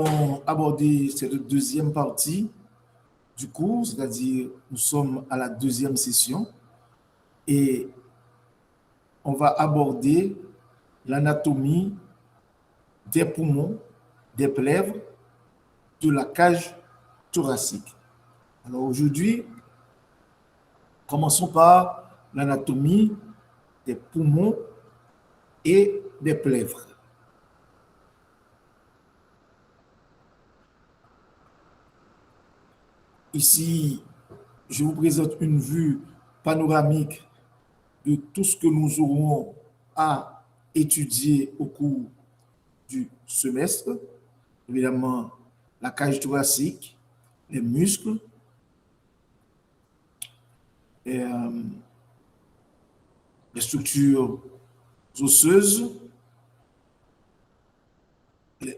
allons aborder cette deuxième partie du cours, c'est-à-dire nous sommes à la deuxième session et on va aborder l'anatomie des poumons, des plèvres, de la cage thoracique. Alors aujourd'hui, commençons par l'anatomie des poumons et des plèvres. Ici, je vous présente une vue panoramique de tout ce que nous aurons à étudier au cours du semestre. Évidemment, la cage thoracique, les muscles, et, les structures osseuses,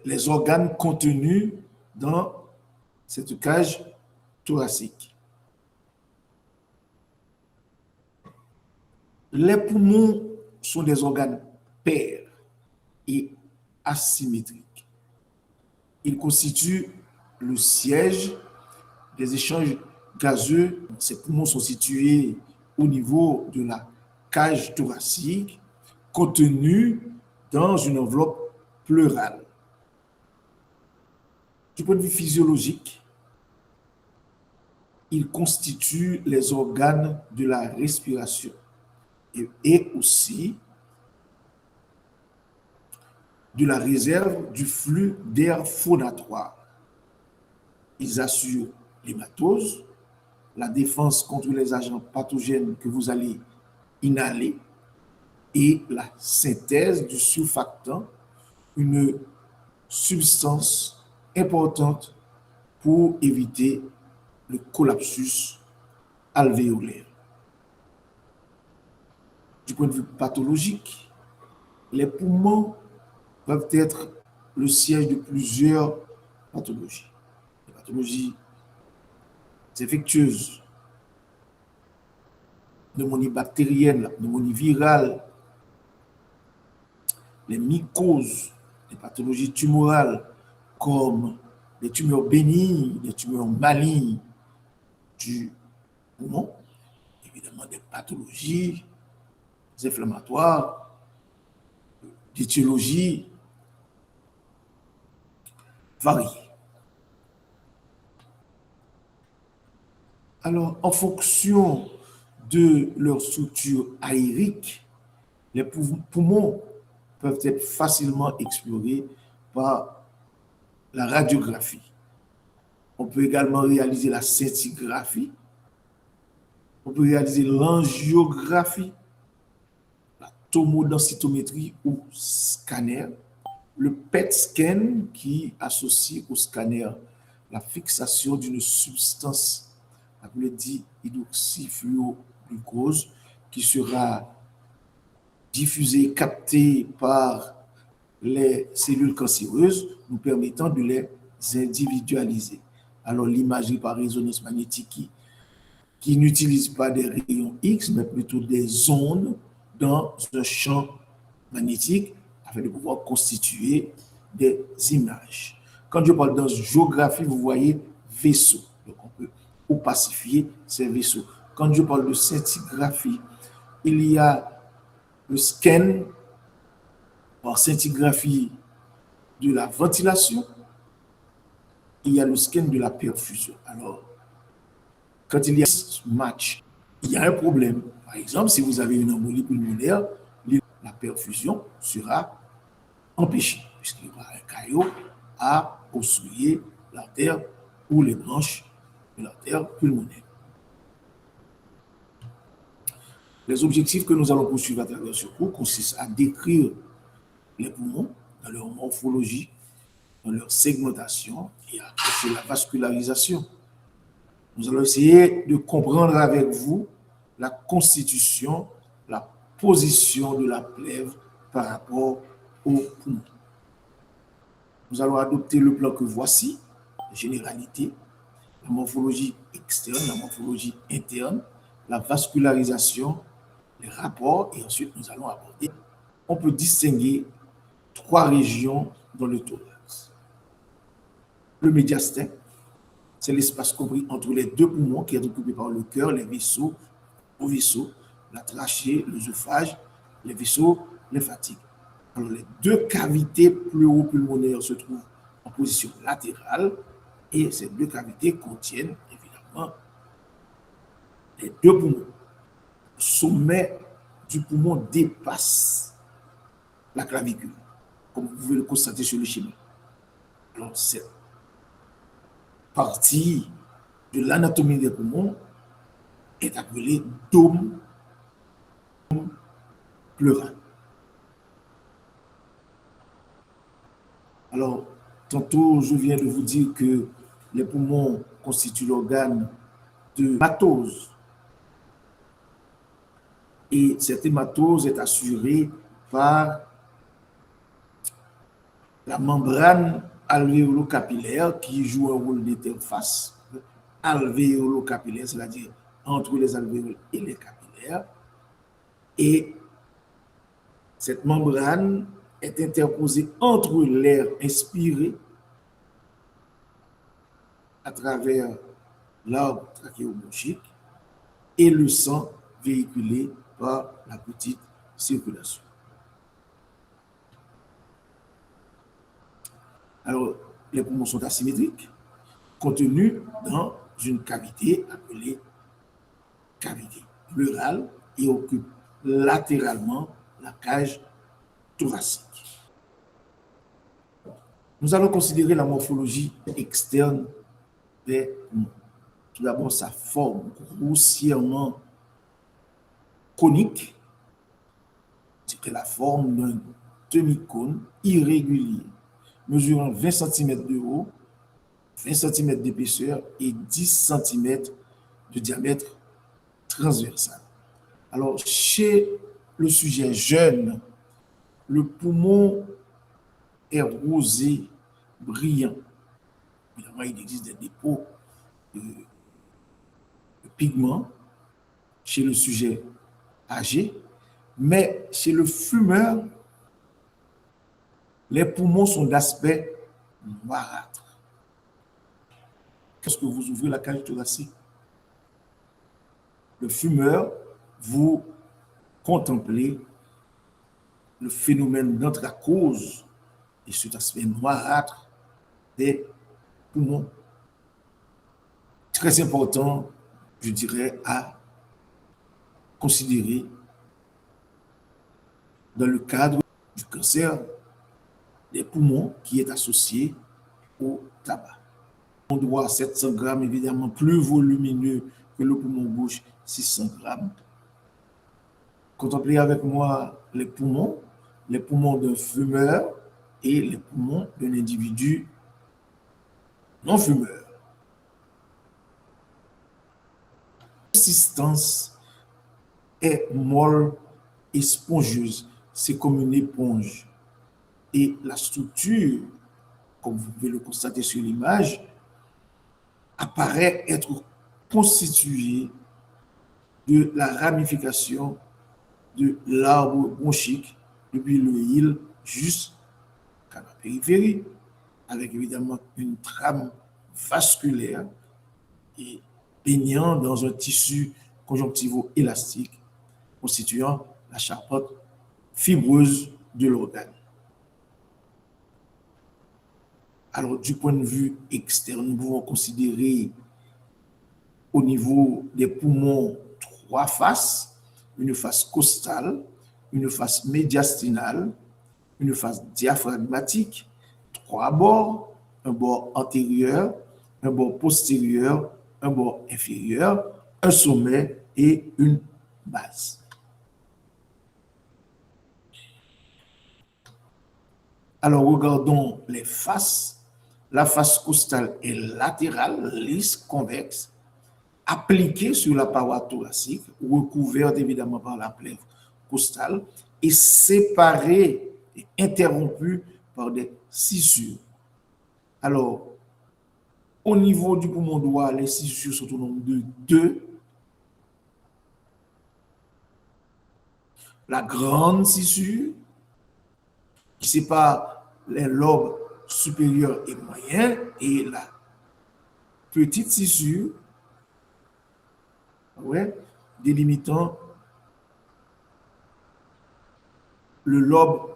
les organes contenus dans cette cage thoracique. Les poumons sont des organes pairs et asymétriques. Ils constituent le siège des échanges gazeux. Ces poumons sont situés au niveau de la cage thoracique, contenus dans une enveloppe pleurale. Du point de vue physiologique, ils constituent les organes de la respiration et aussi de la réserve du flux d'air phonatoire. Ils assurent l'hématose, la défense contre les agents pathogènes que vous allez inhaler et la synthèse du surfactant, une substance importante pour éviter le collapsus alvéolaire. Du point de vue pathologique, les poumons peuvent être le siège de plusieurs pathologies. Les pathologies infectieuses, pneumonie bactérienne, pneumonie virale, les mycoses, les pathologies tumorales comme les tumeurs bénignes, les tumeurs malignes du poumon, évidemment des pathologies inflammatoires, d'étiologie variée. Alors, en fonction de leur structure aérique, les poumons peuvent être facilement explorés par la radiographie. On peut également réaliser la scintigraphie, on peut réaliser l'angiographie, la tomodensitométrie ou scanner, le PET scan qui associe au scanner la fixation d'une substance appelée dihydroxyfluoroglucose qui sera diffusée, captée par les cellules cancéreuses, nous permettant de les individualiser. Alors l'imagerie par résonance magnétique qui n'utilise pas des rayons X, mais plutôt des ondes dans un champ magnétique afin de pouvoir constituer des images. Quand je parle d'angiographie, vous voyez vaisseau. Donc on peut opacifier ces vaisseaux. Quand je parle de scintigraphie, il y a le scan par scintigraphie de la ventilation, il y a le scan de la perfusion. Alors, quand il y a ce match, il y a un problème. Par exemple, si vous avez une embolie pulmonaire, la perfusion sera empêchée, puisqu'il y aura un caillot à obstruer l'artère ou les branches de l'artère pulmonaire. Les objectifs que nous allons poursuivre à travers ce cours consistent à décrire les poumons dans leur morphologie, dans leur segmentation et à apprécier la vascularisation. Nous allons essayer de comprendre avec vous la constitution, la position de la plèvre par rapport aux poumons. Nous allons adopter le plan que voici, les généralités, la morphologie externe, la morphologie interne, la vascularisation, les rapports, et ensuite nous allons aborder. On peut distinguer 3 régions dans le thorax. Le médiastin, c'est l'espace compris entre les deux poumons qui est occupé par le cœur, les vaisseaux, la trachée, l'œsophage, les vaisseaux lymphatiques. Alors, les deux cavités pleuropulmonaires se trouvent en position latérale et ces deux cavités contiennent évidemment les deux poumons. Le sommet du poumon dépasse la clavicule, comme vous pouvez le constater sur le schéma. Alors, cette partie de l'anatomie des poumons est appelée dôme pleural. Alors, tantôt, je viens de vous dire que les poumons constituent l'organe de l'hématose. Et cette hématose est assurée par la membrane alvéolo-capillaire qui joue un rôle d'interface alvéolo-capillaire, c'est-à-dire entre les alvéoles et les capillaires. Et cette membrane est interposée entre l'air inspiré à travers l'arbre trachéobronchique et le sang véhiculé par la petite circulation. Alors, les poumons sont asymétriques, contenus dans une cavité appelée cavité pleurale et occupent latéralement la cage thoracique. Nous allons considérer la morphologie externe des poumons. Tout d'abord, sa forme grossièrement conique, c'est la forme d'un demi-cône irrégulier, mesurant 20 cm de haut, 20 cm d'épaisseur et 10 cm de diamètre transversal. Alors, chez le sujet jeune, le poumon est rosé, brillant. Évidemment, il existe des dépôts de pigments chez le sujet âgé, mais chez le fumeur, les poumons sont d'aspect noirâtre. Lorsque vous ouvrez la cage thoracique, le fumeur, vous contemplez le phénomène d'anthracose et cet aspect noirâtre des poumons. Très important, je dirais, à considérer dans le cadre du cancer des poumons qui est associé au tabac. On doit 700 grammes, évidemment plus volumineux que le poumon gauche, 600 grammes. Contemplez avec moi les poumons d'un fumeur et les poumons d'un individu non fumeur. La consistance est molle et spongieuse, c'est comme une éponge. Et la structure, comme vous pouvez le constater sur l'image, apparaît être constituée de la ramification de l'arbre bronchique depuis le hile jusqu'à la périphérie, avec évidemment une trame vasculaire et baignant dans un tissu conjonctivo-élastique constituant la charpente fibreuse de l'organe. Alors, du point de vue externe, nous pouvons considérer au niveau des poumons 3 faces, une face costale, une face médiastinale, une face diaphragmatique, 3 bords, un bord antérieur, un bord postérieur, un bord inférieur, un sommet et une base. Alors, regardons les faces. La face costale est latérale, lisse, convexe, appliquée sur la paroi thoracique, recouverte évidemment par la plèvre costale et séparée et interrompue par des scissures. Alors, au niveau du poumon droit, les scissures sont au nombre de 2. La grande scissure qui sépare les lobes supérieur et moyen, et la petite cissure, ouais, délimitant le lobe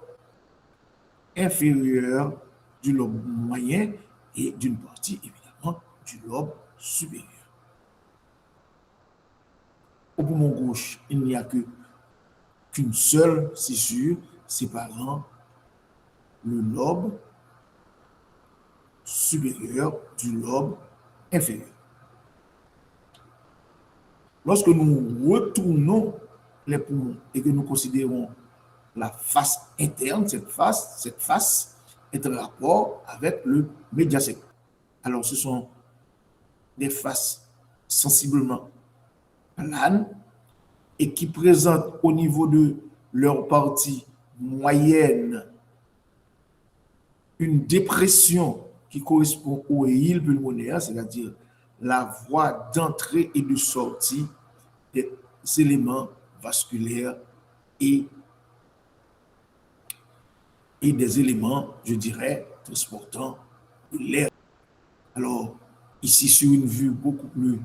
inférieur du lobe moyen et d'une partie, évidemment, du lobe supérieur. Au poumon gauche, il n'y a qu'une seule cissure séparant le lobe supérieur du lobe inférieur. Lorsque nous retournons les poumons et que nous considérons la face interne, cette face est en rapport avec le médiasecteur. Alors, ce sont des faces sensiblement planes et qui présentent au niveau de leur partie moyenne une dépression qui correspond au hile pulmonaire, c'est-à-dire la voie d'entrée et de sortie des éléments vasculaires et des éléments, je dirais, transportant de l'air. Alors, ici, sur une vue beaucoup plus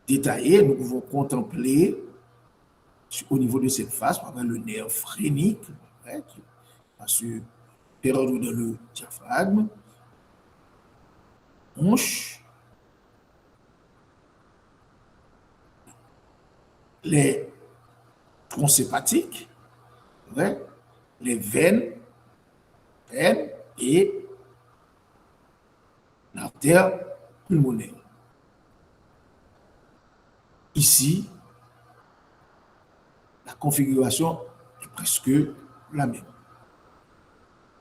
détaillée, nous pouvons contempler au niveau de cette face, par exemple, le nerf phrénique, qui passe perdre dans le diaphragme, hanche, les troncs hépatiques, les veines et l'artère pulmonaire. Ici, la configuration est presque la même.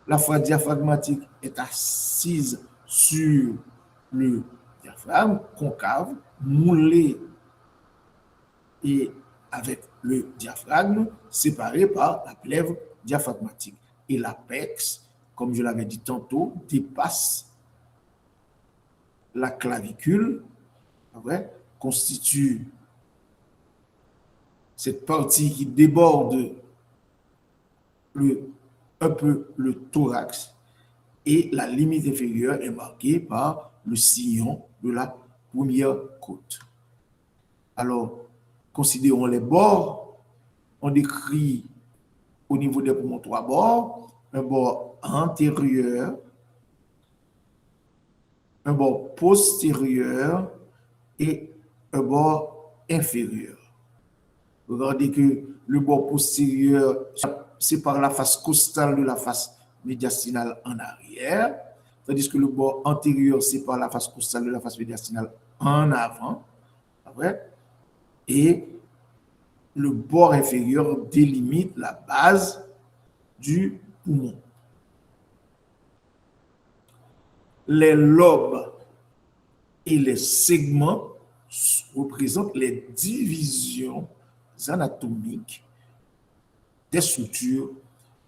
La voie diaphragmatique est assise sur le diaphragme concave, moulé et avec le diaphragme séparé par la plèvre diaphragmatique. Et l'apex, comme je l'avais dit tantôt, dépasse la clavicule, constitue cette partie qui déborde un peu le thorax, et la limite inférieure est marquée par le sillon de la première côte. Alors, considérons les bords. On décrit au niveau des poumons 3 bords, un bord antérieur, un bord postérieur et un bord inférieur. Regardez que le bord postérieur sépare la face costale de la face médiastinale en arrière, tandis que le bord antérieur sépare la face costale de la face médiastinale en avant, et le bord inférieur délimite la base du poumon. Les lobes et les segments représentent les divisions anatomiques des structures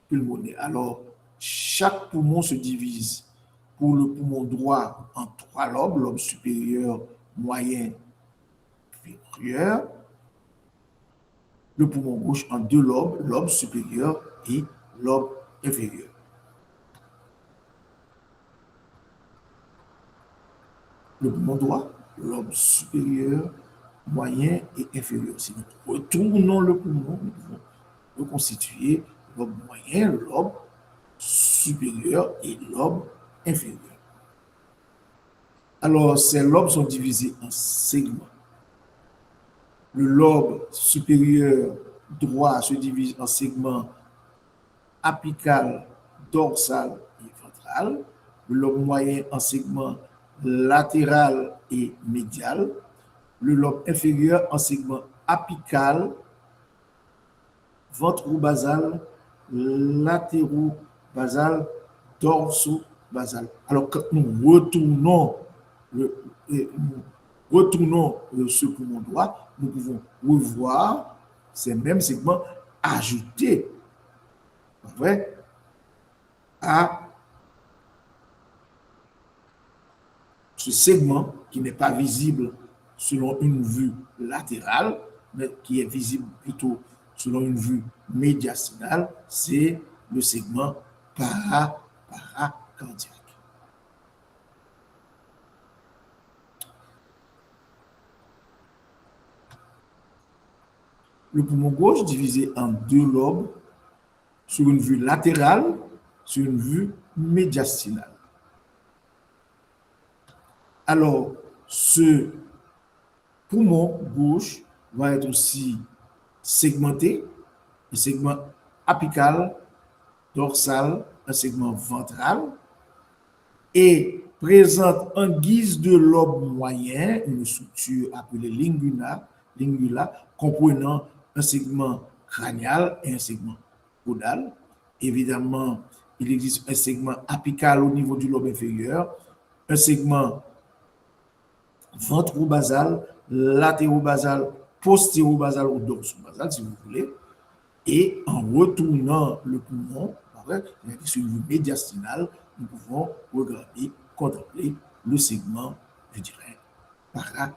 pulmonaires. Alors, chaque poumon se divise pour le poumon droit en 3 lobes, lobe supérieur, moyen, inférieur. Le poumon gauche en 2 lobes, lobe supérieur et lobe inférieur. Le poumon droit, lobe supérieur, moyen et inférieur. Si nous retournons le poumon, nous pouvons reconstituer lobe moyen, lobe supérieur et lobe inférieur. Alors, ces lobes sont divisés en segments. Le lobe supérieur droit se divise en segments apical, dorsal et ventral. Le lobe moyen en segments latéral et médial. Le lobe inférieur en segment apical, ventro-basal, latéraux-basal, dorso-basal. Alors, quand nous retournons ce poumon droit, nous pouvons revoir ces mêmes segments ajoutés à ce segment qui n'est pas visible selon une vue latérale, mais qui est visible plutôt selon une vue médiastinale, c'est le segment paracrânien. cardiaque. Le poumon gauche divisé en deux lobes sur une vue latérale, sur une vue médiastinale. Alors, ce poumon gauche va être aussi segmenté, un segment apical, dorsal, un segment ventral, et présente en guise de lobe moyen une structure appelée lingula, comprenant un segment crânial et un segment caudal. Évidemment, il existe un segment apical au niveau du lobe inférieur, un segment ventrobasal, latérobasal, postérobasal ou dorsobasal, si vous voulez. Et en retournant le poumon, sur une médiastinale, nous pouvons regarder, contempler le segment, je dirais, paracardiaque.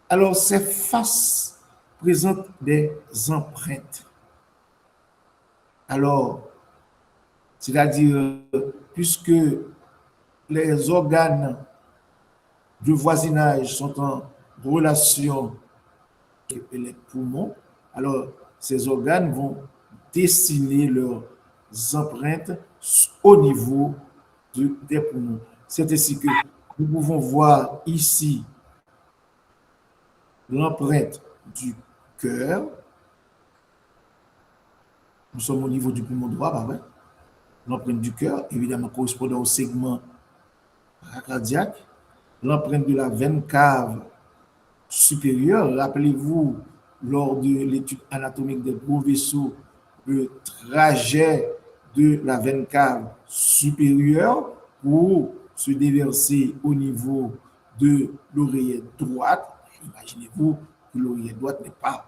Alors, ces faces présentent des empreintes. Alors, c'est-à-dire, puisque les organes de voisinage sont en relation avec les poumons, alors ces organes vont dessiner leurs empreintes au niveau des poumons. C'est ainsi que nous pouvons voir ici l'empreinte du cœur. Nous sommes au niveau du poumon droit, bah ouais. L'empreinte du cœur, évidemment correspondant au segment cardiaque. L'empreinte de la veine cave supérieure. Rappelez-vous, lors de l'étude anatomique des gros vaisseaux, le trajet de la veine cave supérieure pour se déverser au niveau de l'oreillette droite. Imaginez-vous que l'oreillette droite n'est pas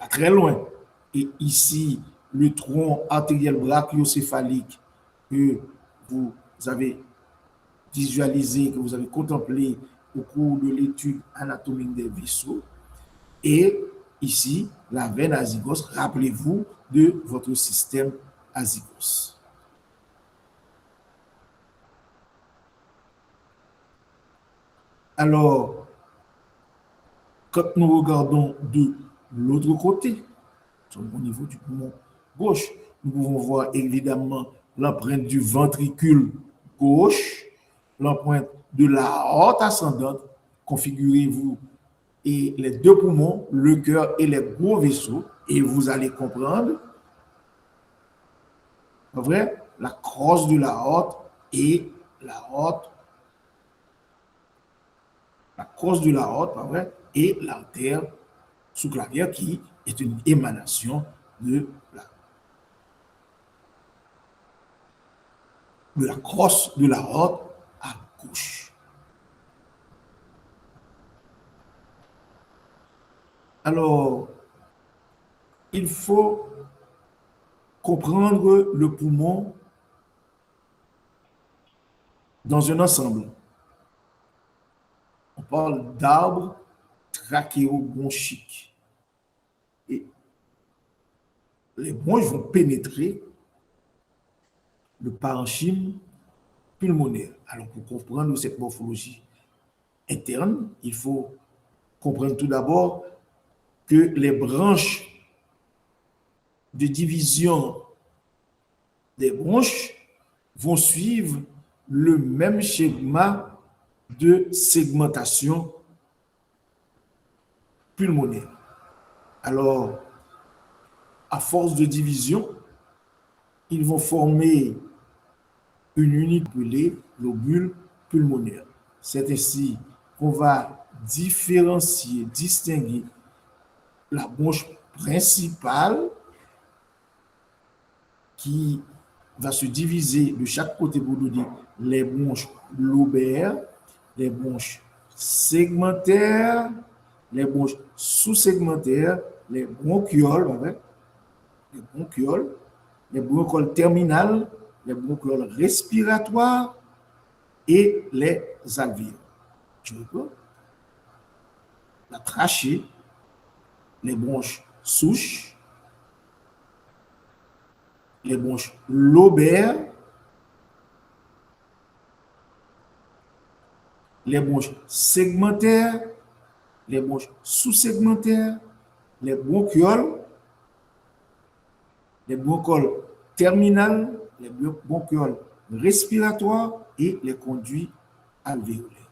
très loin. Et ici, le tronc artériel brachiocéphalique que vous avez visualisé, que vous avez contemplé au cours de l'étude anatomique des vaisseaux. Et ici, la veine azygos, rappelez-vous de votre système azygos. Alors, quand nous regardons de l'autre côté, au niveau du poumon gauche, nous pouvons voir évidemment l'empreinte du ventricule gauche, l'empreinte de la aorte ascendante. Configurez-vous et les deux poumons, le cœur et les gros vaisseaux, et vous allez comprendre, en vrai, la crosse de la aorte et la aorte, la crosse de la aorte, en vrai, et l'artère sous-clavière qui est une émanation de la crosse de la aorte à gauche. Alors, il faut comprendre le poumon dans un ensemble. On parle d'arbre trachéobronchique. Et les bronches vont pénétrer le parenchyme pulmonaire. Alors, pour comprendre cette morphologie interne, il faut comprendre tout d'abord que les branches de division des bronches vont suivre le même schéma de segmentation pulmonaire. Alors, à force de division, ils vont former une unité appelée lobule pulmonaire. C'est ainsi qu'on va différencier, distinguer la bronche principale qui va se diviser de chaque côté pour donner les bronches lobaires, les bronches segmentaires, les bronches sous-segmentaires, les bronchioles, les bronchioles terminales, les bronchioles respiratoires et les alvéoles. Tu vois? La trachée, les bronches souches, les bronches lobaires, les bronches segmentaires, les bronches sous-segmentaires, les bronchioles terminales, les bronchioles respiratoires et les conduits alvéolaires.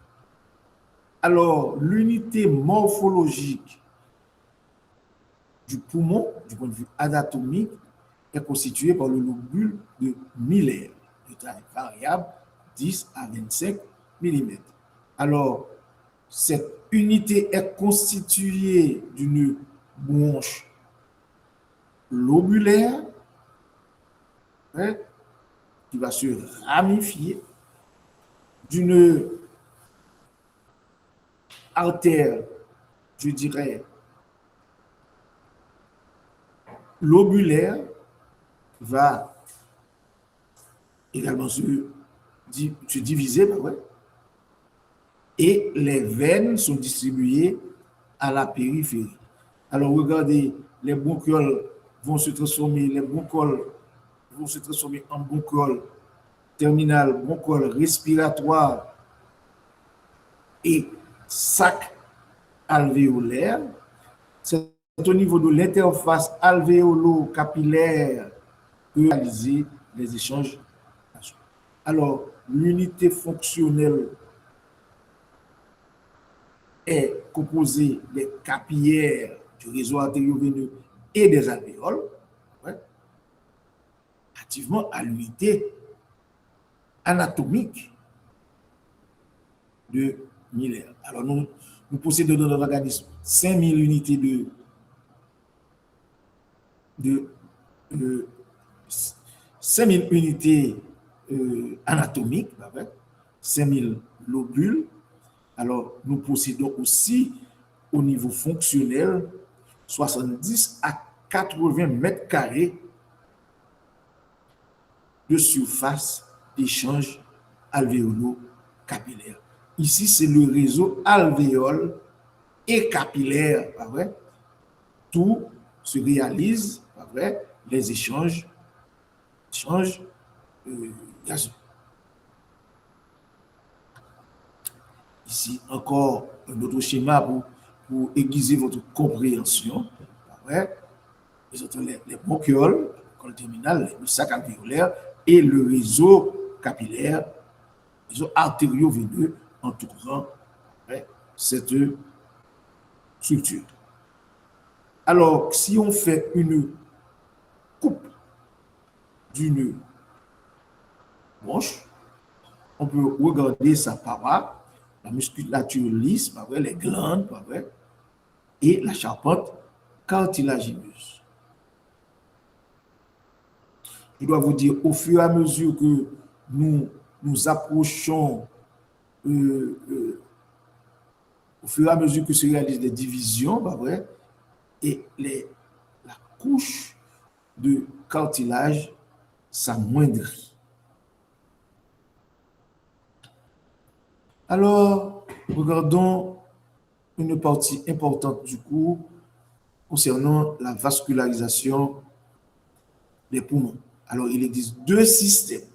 Alors, l'unité morphologique du poumon, du point de vue anatomique, est constituée par le lobule de Miller, de taille variable, 10 à 25 mm. Alors, cette unité est constituée d'une bronche lobulaire, qui va se ramifier, d'une artère, je dirais, lobulaire, va également se diviser, et les veines sont distribuées à la périphérie. Alors, regardez, les bronchioles vont se transformer, en bronchioles terminales, bronchioles respiratoires et sac alvéolaire. C'est au niveau de l'interface alvéolo-capillaire que réaliser les échanges. Alors, l'unité fonctionnelle est composée des capillaires du réseau artério-veineux et des alvéoles, relativement à l'unité anatomique de Miller. Alors, nous possédons dans notre organisme 5000 unités de 5000 unités anatomiques, 5000 lobules. Alors, nous possédons aussi, au niveau fonctionnel, 70 à 80 mètres carrés de surface d'échange alvéolo-capillaire. Ici, c'est le réseau alvéole et capillaire, pas vrai? Tout se réalise, pas vrai? Les échanges gazeux. Ici, encore un autre schéma pour aiguiser votre compréhension, pas vrai? Les bronchioles, le terminal, le sac alvéolaire et le réseau capillaire, le réseau artério-veineux entourant cette structure. Alors, si on fait une coupe d'une bronche, on peut regarder sa paroi, la musculature lisse, les glandes, et la charpente cartilagineuse. Je dois vous dire, au fur et à mesure que nous approchons, au fur et à mesure que se réalisent des divisions, et la couche de cartilage s'amoindrit. Alors, regardons une partie importante du cours concernant la vascularisation des poumons. Alors, il existe deux systèmes.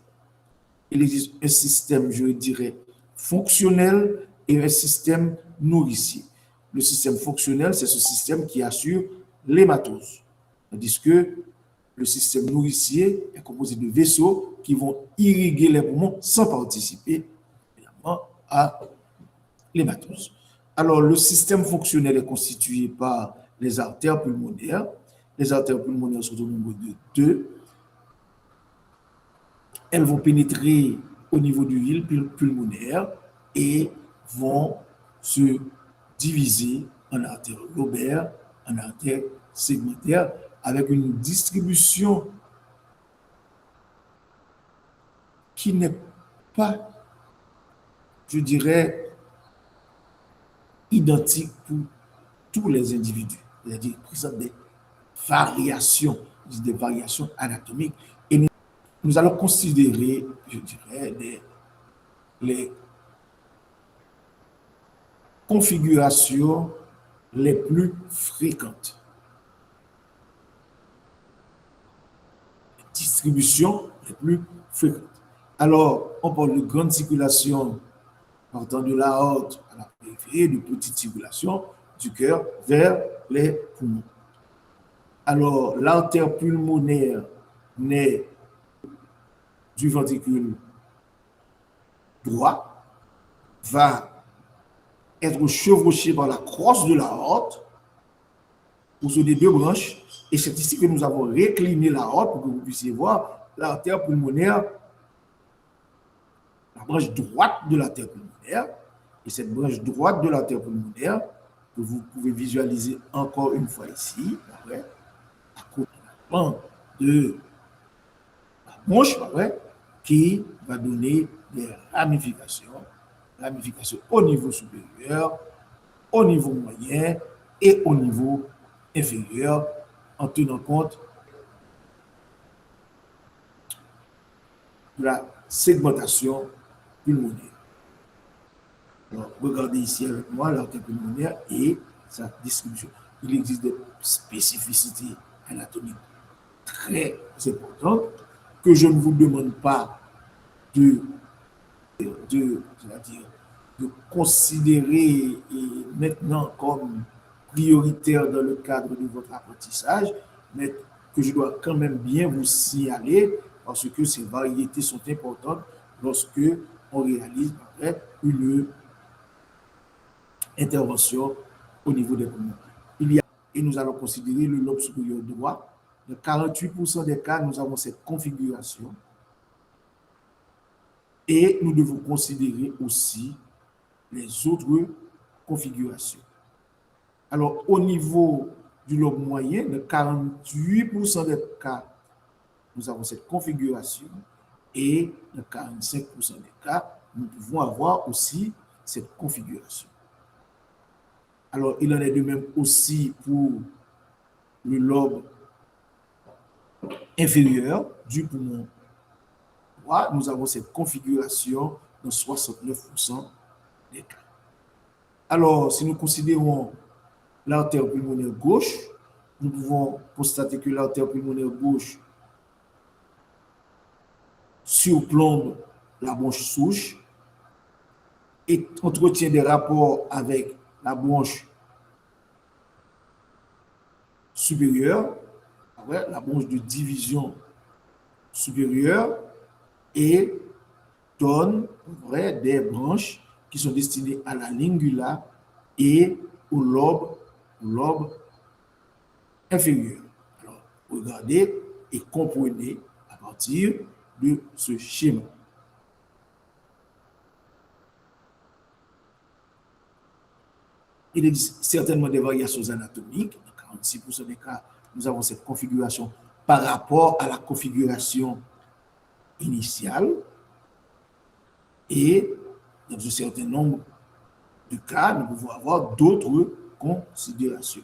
Il existe un système, je dirais, fonctionnel et un système nourricier. Le système fonctionnel, c'est ce système qui assure l'hématose. Tandis que le système nourricier est composé de vaisseaux qui vont irriguer les poumons sans participer évidemment à l'hématose. Alors, le système fonctionnel est constitué par les artères pulmonaires. Les artères pulmonaires sont au nombre de 2. Elles vont pénétrer au niveau du villes pulmonaire et vont se diviser en artères lobaires, en artères segmentaires, avec une distribution qui n'est pas, je dirais, identique pour tous les individus. C'est-à-dire qu'il présente des variations anatomiques. Et nous allons considérer, je dirais, les configurations les plus fréquentes. distribution les plus fréquentes. Alors, on parle de grande circulation partant de la aorte à la périphérie, de petite circulation du cœur vers les poumons. Alors, l'artère pulmonaire naît du ventricule droit, va être chevauchée par la crosse de l'aorte pour se des deux branches. Et c'est ici que nous avons récliné l'aorte pour que vous puissiez voir l'artère pulmonaire, la branche droite de l'artère pulmonaire. Et cette branche droite de l'artère pulmonaire, que vous pouvez visualiser encore une fois ici, à côté de la branche, qui va donner des ramifications au niveau supérieur, au niveau moyen et au niveau inférieur, en tenant compte de la segmentation pulmonaire. Alors, regardez ici avec moi l'artère pulmonaire et sa distribution. Il existe des spécificités anatomiques très importantes que je ne vous demande pas de considérer maintenant comme prioritaire dans le cadre de votre apprentissage, mais que je dois quand même bien vous signaler parce que ces variétés sont importantes lorsque on réalise une intervention au niveau des poumons. Et nous allons considérer le lobe supérieur droit. Dans 48% des cas, nous avons cette configuration. Et nous devons considérer aussi les autres configurations. Alors, au niveau du lobe moyen, dans 48% des cas, nous avons cette configuration. Et dans 45% des cas, nous pouvons avoir aussi cette configuration. Alors, il en est de même aussi pour le lobe inférieur du poumon droit. Nous avons cette configuration dans 69% des cas. Alors, si nous considérons l'artère pulmonaire gauche, nous pouvons constater que l'artère pulmonaire gauche surplombe la branche souche et entretient des rapports avec la branche supérieure, la branche de division supérieure, et donne des branches qui sont destinées à la lingula et au lobe inférieur. Alors, regardez et comprenez à partir de ce schéma. Il existe certainement des variations anatomiques. Dans 46% des cas, nous avons cette configuration par rapport à la configuration initiale. Et dans un certain nombre de cas, nous pouvons avoir d'autres considérations.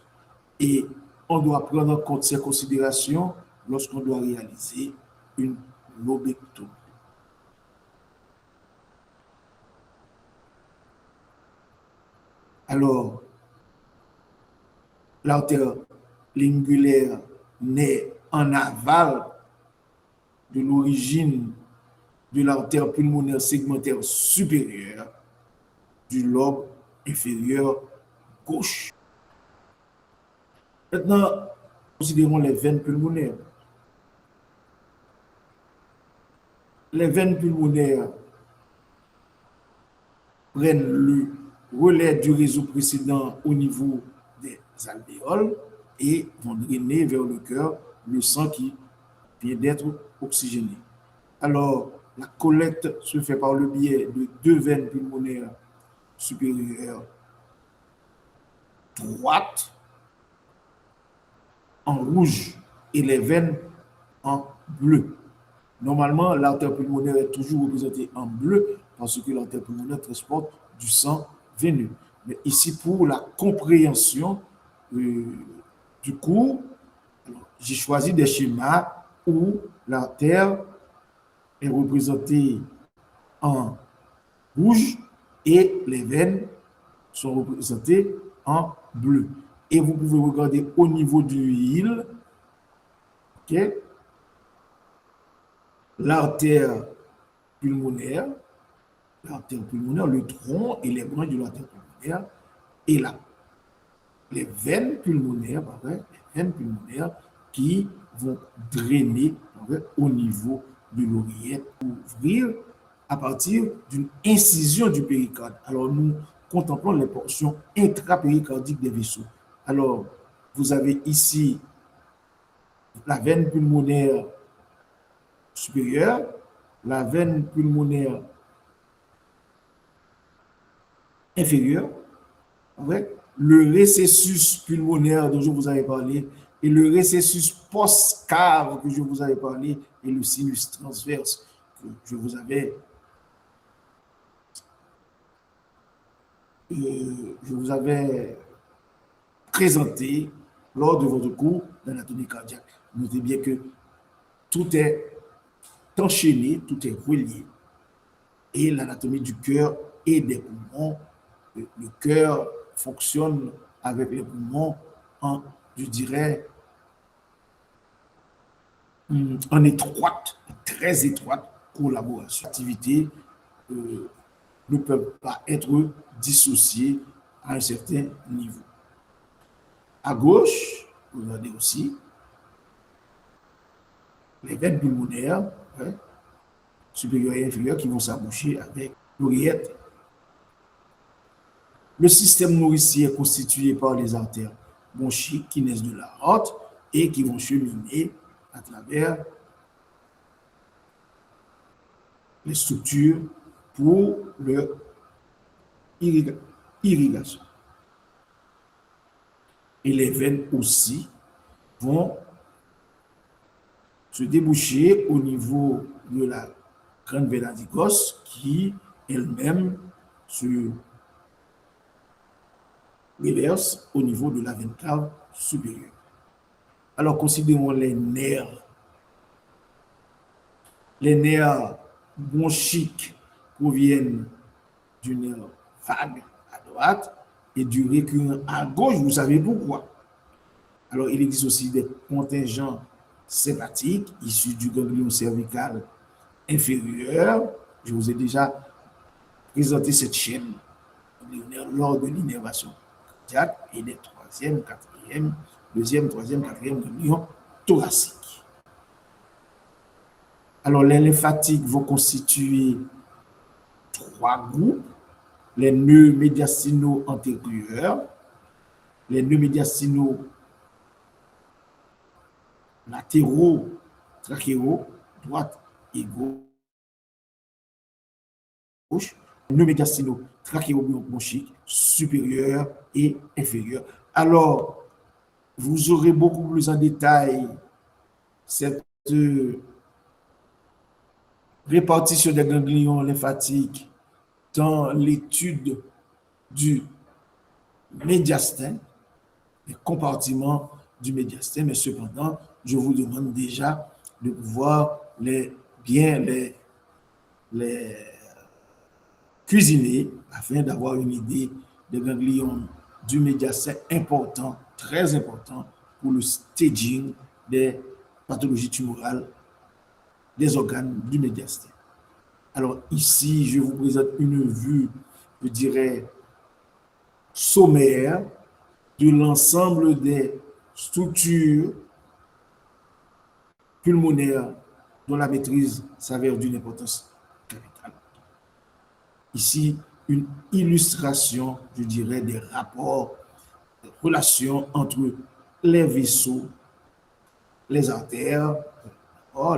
Et on doit prendre en compte ces considérations lorsqu'on doit réaliser une lobectomie. Alors, l'artère lingulaire naît en aval de l'origine de l'artère pulmonaire segmentaire supérieure du lobe inférieur gauche. Maintenant, considérons les veines pulmonaires. Les veines pulmonaires prennent le relais du réseau précédent au niveau des alvéoles et vont drainer vers le cœur le sang qui vient d'être oxygéné. Alors, la collecte se fait par le biais de deux veines pulmonaires supérieures droites en rouge et les veines en bleu. Normalement, l'artère pulmonaire est toujours représentée en bleu parce que l'artère pulmonaire transporte du sang veineux. Mais ici, pour la compréhension du cours, j'ai choisi des schémas où l'artère est représentée en rouge et les veines sont représentées en bleu. Et vous pouvez regarder au niveau du hile, okay, l'artère pulmonaire, le tronc et les branches de l'artère pulmonaire, et là, les veines pulmonaires, qui vont drainer au niveau de l'oreillette pour ouvrir à partir d'une incision du péricarde. Alors, nous contemplons les portions intrapéricardiques des vaisseaux. Alors, vous avez ici la veine pulmonaire supérieure, la veine pulmonaire inférieure, avec le récessus pulmonaire dont je vous avais parlé et le récessus post-cave que je vous avais parlé et le sinus transverse que je vous avais présenté lors de votre cours d'anatomie cardiaque. Notez bien que tout est enchaîné, tout est relié. Et l'anatomie du cœur et des poumons, le cœur fonctionne avec les poumons en, je dirais, en étroite, très étroite collaboration. Activités ne peuvent pas être dissociées à un certain niveau. À gauche, vous regardez aussi les veines pulmonaires, supérieures et inférieures, qui vont s'aboucher avec l'oreillette. Le système nourricier est constitué par les artères bronchiques qui naissent de la aorte et qui vont cheminer à travers les structures pour leur irrigation. Et les veines aussi vont se déboucher au niveau de la grande veine adigos qui elle-même se reverse au niveau de la veine cave supérieure. Alors considérons les nerfs. Les nerfs bronchiques proviennent du nerf vague à droite et du récurrent à gauche. Vous savez pourquoi? Alors, il existe aussi des contingents sympathiques issus du ganglion cervical inférieur. Je vous ai déjà présenté cette chaîne lors de l'innervation cardiaque et des troisième, quatrième, deuxième, troisième, quatrième ganglions thoraciques. Alors, les lymphatiques vont constituer 3 groupes. Les nœuds médiastinaux antérieurs, les nœuds médiastinaux latéraux, trachéaux, droite et gauche, les nœuds médiastinaux trachéobronchiques supérieurs et inférieurs. Alors, vous aurez beaucoup plus en détail cette répartition des ganglions lymphatiques dans l'étude du médiastin, les compartiments du médiastin, mais cependant, je vous demande déjà de pouvoir bien les cuisiner afin d'avoir une idée des ganglions du médiastin important, très important pour le staging des pathologies tumorales des organes du médiastin. Alors ici, je vous présente une vue, je dirais, sommaire de l'ensemble des structures pulmonaires dont la maîtrise s'avère d'une importance capitale. Ici, une illustration, je dirais, des rapports, des relations entre les vaisseaux, les artères,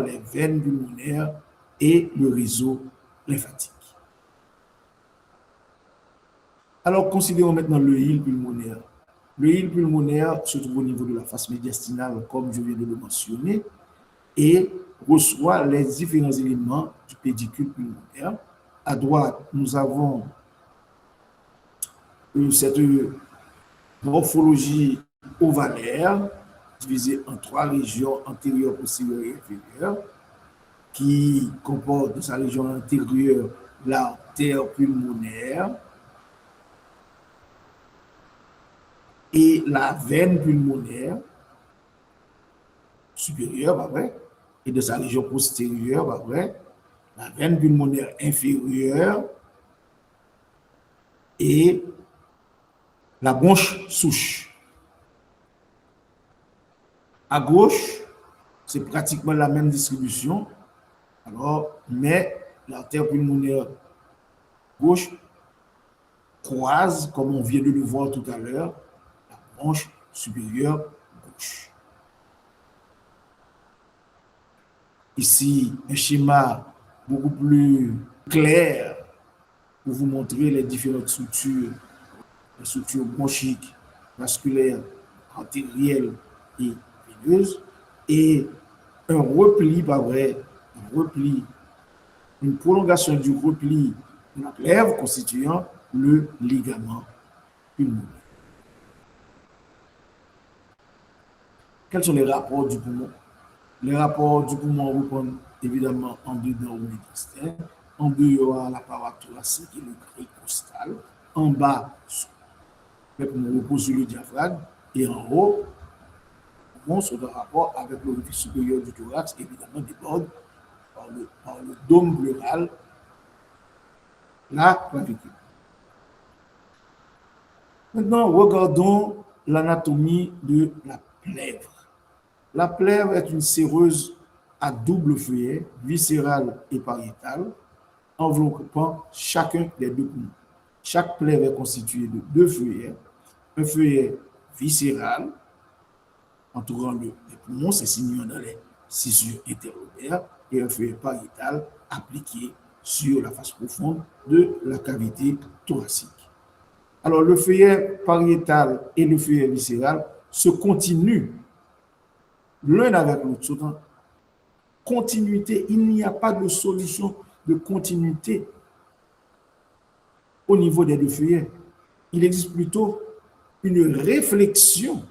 les veines pulmonaires et le réseau lymphatique. Alors, considérons maintenant le hile pulmonaire. Le hile pulmonaire se trouve au niveau de la face médiastinale, comme je viens de le mentionner, et reçoit les différents éléments du pédicule pulmonaire. À droite, nous avons cette morphologie ovalaire, divisée en 3 régions antérieures, postérieures et inférieures, qui comporte de sa région antérieure l'artère pulmonaire et la veine pulmonaire supérieure, après, et de sa région postérieure, après, la veine pulmonaire inférieure et la bronche souche. À gauche, c'est pratiquement la même distribution, alors, mais l'artère pulmonaire gauche croise, comme on vient de le voir tout à l'heure, la bronche supérieure gauche. Ici, un schéma beaucoup plus clair pour vous montrer les différentes structures, les structures bronchiques, vasculaires, artérielles et veineuses, et un repli, pas vrai, un repli, une prolongation du repli de la plèvre constituant le ligament pulmonaire. Quels sont les rapports du poumon? Les rapports du poumon reprennent évidemment en dedans au médiastin. En dehors, la paroi thoracique et le grec costal. En bas, le poumon repose sur le diaphragme. Et en haut, le poumon sont en rapport avec l'orifice supérieur du thorax, évidemment déborde par le dôme pleural, la clavicule. Maintenant, regardons l'anatomie de la plèvre. La plèvre est une séreuse à double feuillet, viscérale et pariétale, enveloppant chacun des deux poumons. Chaque plèvre est constituée de deux feuillets, un feuillet viscéral entourant les poumons, c'est signifiant dans les scissures interlobulaires, et un feuillet pariétal appliqué sur la face profonde de la cavité thoracique. Alors, le feuillet pariétal et le feuillet viscéral se continuent l'un avec l'autre, sont en continuité. Il n'y a pas de solution de continuité au niveau des deux feuillets. Il existe plutôt une réflexion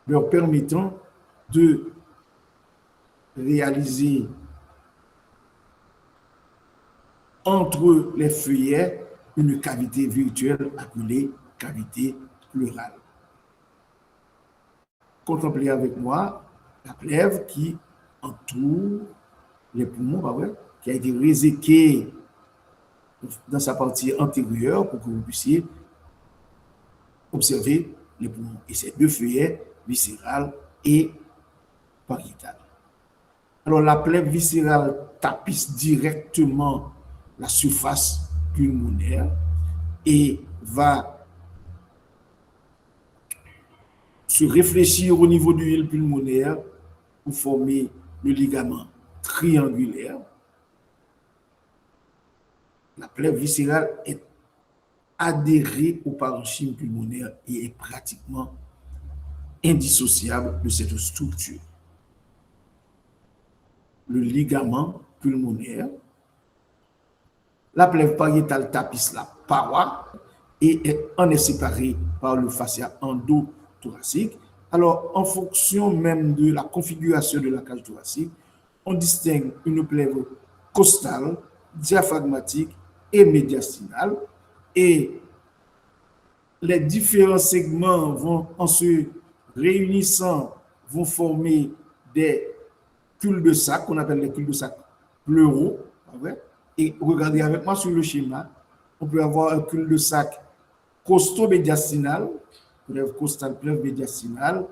leur permettant de réaliser entre les feuillets une cavité virtuelle appelée cavité pleurale. Contemplez avec moi la plèvre qui entoure les poumons, pas vrai, qui a été réséquée dans sa partie antérieure pour que vous puissiez observer les poumons. Et ces deux feuillets, viscéral et pariétal. Alors la plèvre viscérale tapisse directement la surface pulmonaire et va se réfléchir au niveau du hile pulmonaire pour former le ligament triangulaire. La plèvre viscérale est adhérée au parenchyme pulmonaire et est pratiquement indissociable de cette structure. Le ligament pulmonaire, la plèvre pariétale tapisse la paroi et en est séparée par le fascia endothoracique. Alors, en fonction même de la configuration de la cage thoracique, on distingue une plèvre costale, diaphragmatique et médiastinale. Et les différents segments vont, en se réunissant, vont former des cul-de-sac, qu'on appelle les cul-de-sac pleuraux. Et regardez avec moi sur le schéma, on peut avoir un cul-de-sac costo-médiastinal, plèvre costale, plèvre médiastinale,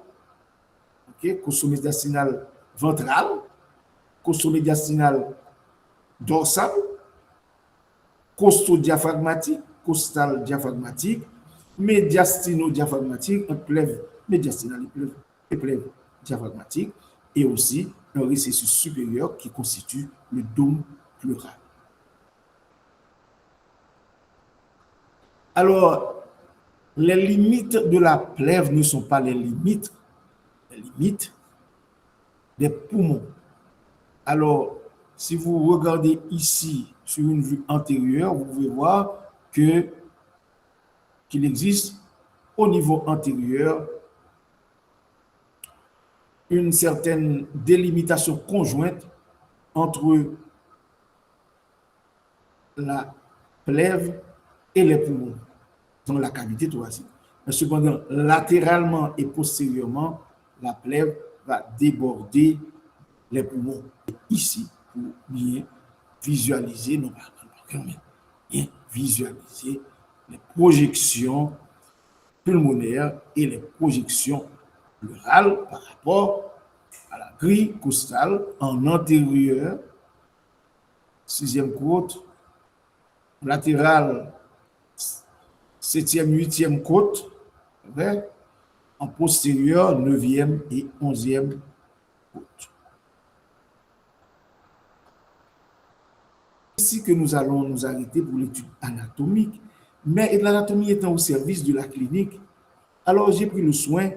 costo-médiastinal ventral, costo-médiastinal dorsal, costo-diaphragmatique, costal diaphragmatique, médiastino-diaphragmatique, plèvre médiastinale et plèvre diaphragmatique, et aussi un récessus supérieur qui constitue le dôme pleural. Alors, les limites de la plèvre ne sont pas les limites des poumons. Alors, si vous regardez ici sur une vue antérieure, vous pouvez voir qu'il existe au niveau antérieur une certaine délimitation conjointe entre la plèvre et les poumons dans la cavité thoracique. Mais cependant, latéralement et postérieurement, la plèvre va déborder les poumons ici pour bien visualiser, non pas bien visualiser les projections pulmonaires et les projections pleurales par rapport à la grille costale en antérieur, sixième côte, latérale, septième, huitième côte, okay? En postérieur, neuvième et onzième côte. Ici que nous allons nous arrêter pour l'étude anatomique, mais l'anatomie étant au service de la clinique, alors j'ai pris le soin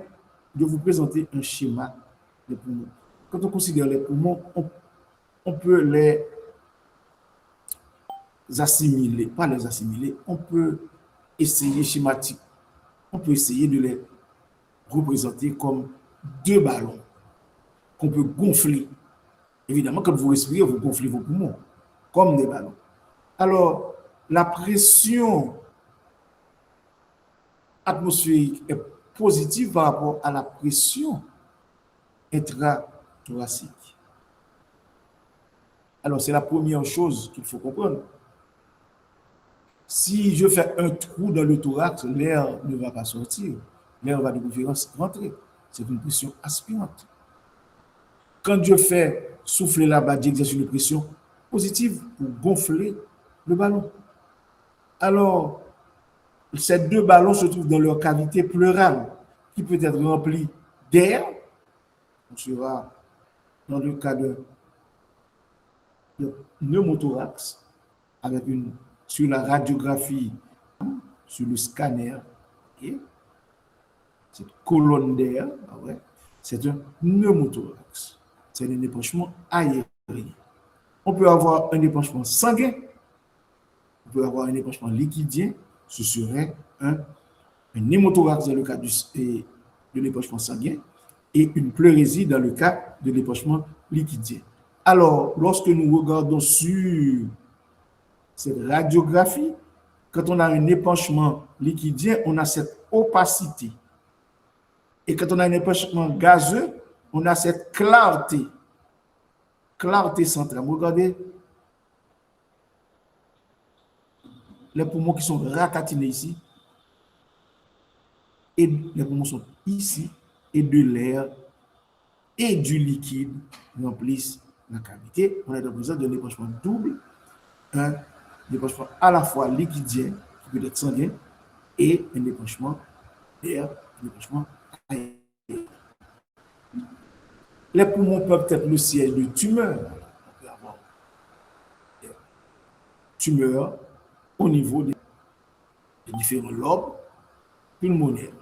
de vous présenter un schéma des poumons. Quand on considère les poumons, on peut les assimiler, pas les assimiler, on peut essayer schématique, on peut essayer de les représenter comme deux ballons qu'on peut gonfler. Évidemment, quand vous respirez, vous gonflez vos poumons comme des ballons. Alors, la pression atmosphérique est positive par rapport à la pression intrathoracique. Alors, c'est la première chose qu'il faut comprendre. Si je fais un trou dans le thorax, l'air ne va pas sortir. L'air va de préférence rentrer. C'est une pression aspirante. Quand je fais souffler là-bas, j'exerce une pression positive pour gonfler le ballon. Alors, ces deux ballons se trouvent dans leur cavité pleurale qui peut être remplie d'air. On sera dans le cas de pneumothorax avec sur la radiographie, sur le scanner, okay? Cette colonne d'air, c'est un pneumothorax. C'est un épanchement aérien. On peut avoir un épanchement sanguin, on peut avoir un épanchement liquidien, ce serait un hémothorax dans le cas de l'épanchement sanguin et une pleurésie dans le cas de l'épanchement liquidien. Alors, lorsque nous regardons sur cette radiographie, quand on a un épanchement liquidien, on a cette opacité. Et quand on a un épanchement gazeux, on a cette clarté centrale. Regardez les poumons qui sont ratatinés ici, et les poumons sont ici, et de l'air et du liquide remplissent la cavité. On est dans présence d'un épanchement double, un épanchement à la fois liquidien, qui peut être sanguin, et un épanchement d'air, un épanchement aérien. Les poumons peuvent être le siège de tumeurs. On peut avoir des tumeurs au niveau des différents lobes pulmonaires.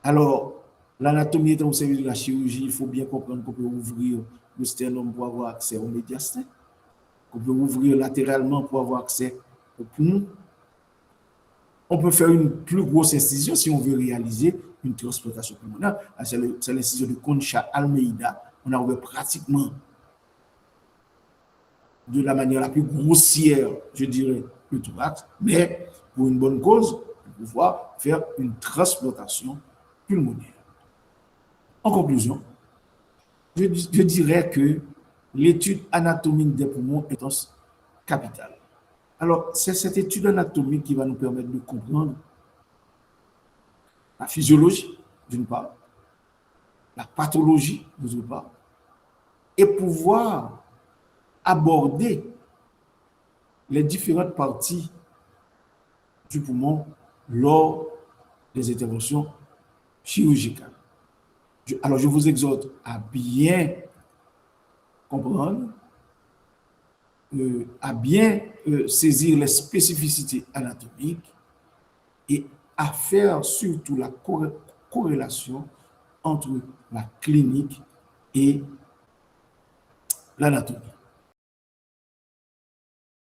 Alors, l'anatomie étant au service de la chirurgie, il faut bien comprendre qu'on peut ouvrir le sternum pour avoir accès au médiastin, qu'on peut ouvrir latéralement pour avoir accès au poumon. On peut faire une plus grosse incision si on veut réaliser une transplantation pulmonaire. C'est l'incision de Concha Almeida. On a ouvert pratiquement de la manière la plus grossière, je dirais, le thorax, mais pour une bonne cause, pour pouvoir faire une transplantation pulmonaire. En conclusion, je dirais que l'étude anatomique des poumons est capitale. Alors, c'est cette étude anatomique qui va nous permettre de comprendre la physiologie, d'une part, la pathologie, d'autre part, et pouvoir aborder les différentes parties du poumon lors des interventions chirurgicales. Alors, je vous exhorte à bien comprendre, à bien saisir les spécificités anatomiques et à faire surtout la corrélation entre la clinique et l'anatomie.